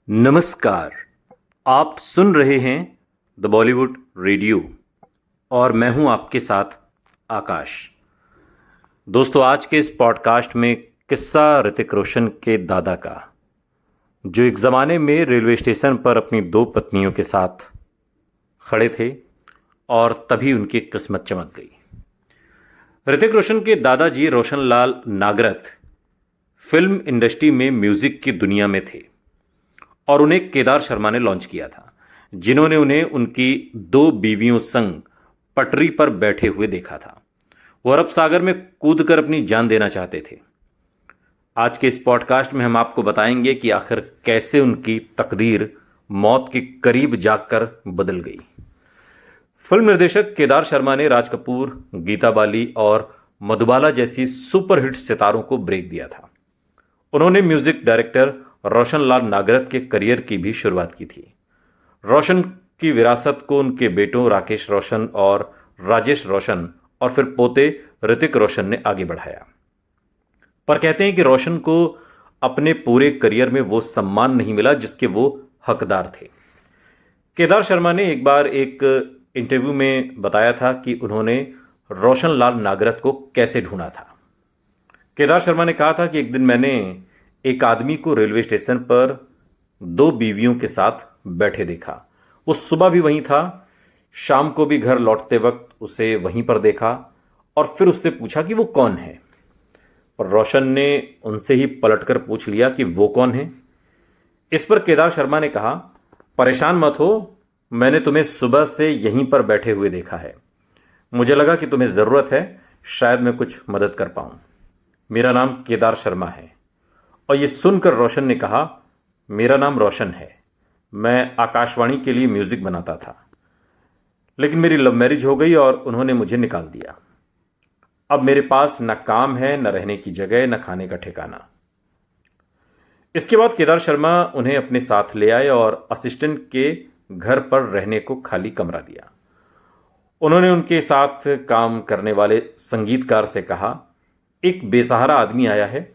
नमस्कार। आप सुन रहे हैं द बॉलीवुड रेडियो और मैं हूं आपके साथ आकाश। दोस्तों, आज के इस पॉडकास्ट में किस्सा ऋतिक रोशन के दादा का, जो एक ज़माने में रेलवे स्टेशन पर अपनी दो पत्नियों के साथ खड़े थे और तभी उनकी किस्मत चमक गई। ऋतिक रोशन के दादाजी रोशनलाल नागरथ फिल्म इंडस्ट्री में म्यूज़िक की दुनिया में थे और उन्हें केदार शर्मा ने लॉन्च किया था, जिन्होंने उन्हें उनकी दो बीवियों संग पटरी पर बैठे हुए देखा था। वो अरब सागर में कूदकर अपनी जान देना चाहते थे। आज के इस पॉडकास्ट में हम आपको बताएंगे कि आखिर कैसे उनकी तकदीर मौत के करीब जाकर बदल गई। फिल्म निर्देशक केदार शर्मा ने राज कपूर, गीता बाली और मधुबाला जैसी सुपरहिट सितारों को ब्रेक दिया था। उन्होंने म्यूजिक डायरेक्टर रोशनलाल नागरथ के करियर की भी शुरुआत की थी। रोशन की विरासत को उनके बेटों राकेश रोशन और राजेश रोशन और फिर पोते ऋतिक रोशन ने आगे बढ़ाया। पर कहते हैं कि रोशन को अपने पूरे करियर में वो सम्मान नहीं मिला जिसके वो हकदार थे। केदार शर्मा ने एक बार एक इंटरव्यू में बताया था कि उन्होंने रोशनलाल नागरथ को कैसे ढूंढा था। केदार शर्मा ने कहा था कि एक दिन मैंने एक आदमी को रेलवे स्टेशन पर दो बीवियों के साथ बैठे देखा। वो सुबह भी वहीं था, शाम को भी घर लौटते वक्त उसे वहीं पर देखा और फिर उससे पूछा कि वो कौन है। और रोशन ने उनसे ही पलटकर पूछ लिया कि वो कौन है। इस पर केदार शर्मा ने कहा, परेशान मत हो, मैंने तुम्हें सुबह से यहीं पर बैठे हुए देखा है। मुझे लगा कि तुम्हें ज़रूरत है, शायद मैं कुछ मदद कर पाऊँ। मेरा नाम केदार शर्मा है। और ये सुनकर रोशन ने कहा, मेरा नाम रोशन है, मैं आकाशवाणी के लिए म्यूज़िक बनाता था, लेकिन मेरी लव मैरिज हो गई और उन्होंने मुझे निकाल दिया। अब मेरे पास न काम है, न रहने की जगह, न खाने का ठिकाना। इसके बाद केदार शर्मा उन्हें अपने साथ ले आए और असिस्टेंट के घर पर रहने को खाली कमरा दिया। उन्होंने उनके साथ काम करने वाले संगीतकार से कहा, एक बेसहारा आदमी आया है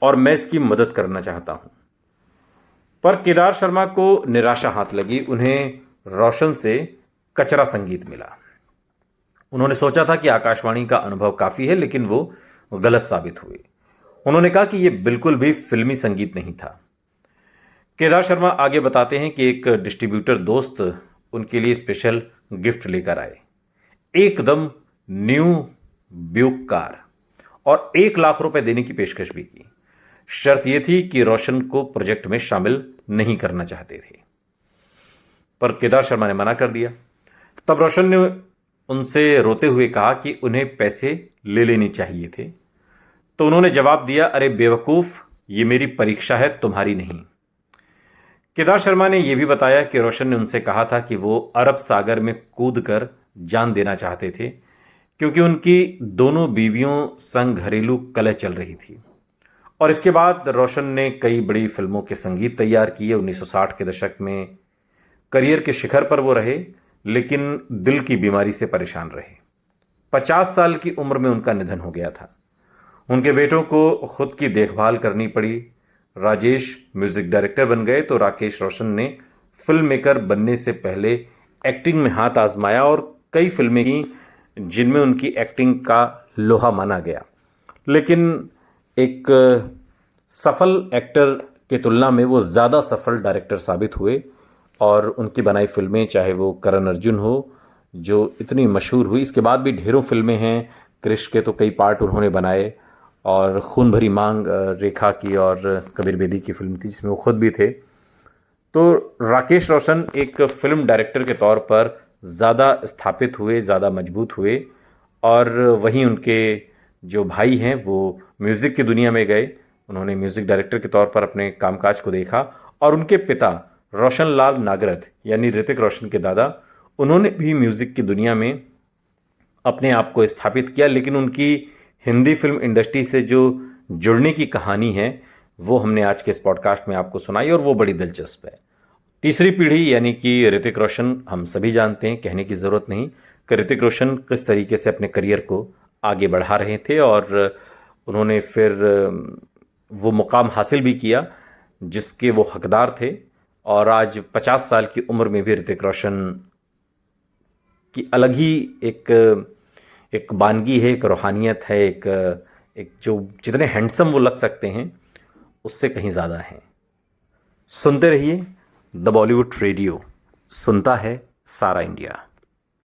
और मैं इसकी मदद करना चाहता हूं। पर केदार शर्मा को निराशा हाथ लगी। उन्हें रोशन से कचरा संगीत मिला। उन्होंने सोचा था कि आकाशवाणी का अनुभव काफी है, लेकिन वो गलत साबित हुए। उन्होंने कहा कि यह बिल्कुल भी फिल्मी संगीत नहीं था। केदार शर्मा आगे बताते हैं कि एक डिस्ट्रीब्यूटर दोस्त उनके लिए स्पेशल गिफ्ट लेकर आए, एकदम न्यू ब्यूक कार, और 1 लाख रुपए देने की पेशकश भी की। शर्त यह थी कि रोशन को प्रोजेक्ट में शामिल नहीं करना चाहते थे, पर केदार शर्मा ने मना कर दिया। तब रोशन ने उनसे रोते हुए कहा कि उन्हें पैसे ले लेने चाहिए थे। तो उन्होंने जवाब दिया, अरे बेवकूफ़, ये मेरी परीक्षा है, तुम्हारी नहीं। केदार शर्मा ने यह भी बताया कि रोशन ने उनसे कहा था कि वो अरब सागर में कूदकर जान देना चाहते थे, क्योंकि उनकी दोनों बीवियों संग घरेलू कलह चल रही थी। और इसके बाद रोशन ने कई बड़ी फिल्मों के संगीत तैयार किए। 1960 के दशक में करियर के शिखर पर वो रहे, लेकिन दिल की बीमारी से परेशान रहे। 50 साल की उम्र में उनका निधन हो गया था। उनके बेटों को खुद की देखभाल करनी पड़ी। राजेश म्यूजिक डायरेक्टर बन गए तो राकेश रोशन ने फिल्म मेकर बनने से पहले एक्टिंग में हाथ आजमाया और कई फिल्में की जिनमें उनकी एक्टिंग का लोहा माना गया, लेकिन एक सफल एक्टर के तुलना में वो ज़्यादा सफल डायरेक्टर साबित हुए। और उनकी बनाई फिल्में, चाहे वो करण अर्जुन हो जो इतनी मशहूर हुई, इसके बाद भी ढेरों फिल्में हैं। क्रिश के तो कई पार्ट उन्होंने बनाए, और खून भरी मांग रेखा की और कबीर बेदी की फिल्म थी जिसमें वो खुद भी थे। तो राकेश रोशन एक फिल्म डायरेक्टर के तौर पर ज़्यादा स्थापित हुए, ज़्यादा मजबूत हुए, और वहीं उनके जो भाई हैं वो म्यूज़िक की दुनिया में गए। उन्होंने म्यूज़िक डायरेक्टर के तौर पर अपने कामकाज को देखा। और उनके पिता रोशनलाल नागरथ यानी ऋतिक रोशन के दादा, उन्होंने भी म्यूज़िक की दुनिया में अपने आप को स्थापित किया, लेकिन उनकी हिंदी फिल्म इंडस्ट्री से जो जुड़ने की कहानी है वो हमने आज के इस पॉडकास्ट में आपको सुनाई, और वो बड़ी दिलचस्प है। तीसरी पीढ़ी यानी कि ऋतिक रोशन, हम सभी जानते हैं, कहने की ज़रूरत नहीं कि ऋतिक रोशन किस तरीके से अपने करियर को आगे बढ़ा रहे थे, और उन्होंने फिर वो मुकाम हासिल भी किया जिसके वो हकदार थे। और आज 50 साल की उम्र में भी ऋतिक रोशन की अलग ही एक एक वानगी है, एक रूहानियत है, एक एक जो जितने हैंडसम वो लग सकते हैं उससे कहीं ज़्यादा हैं। सुनते रहिए द बॉलीवुड रेडियो, सुनता है सारा इंडिया।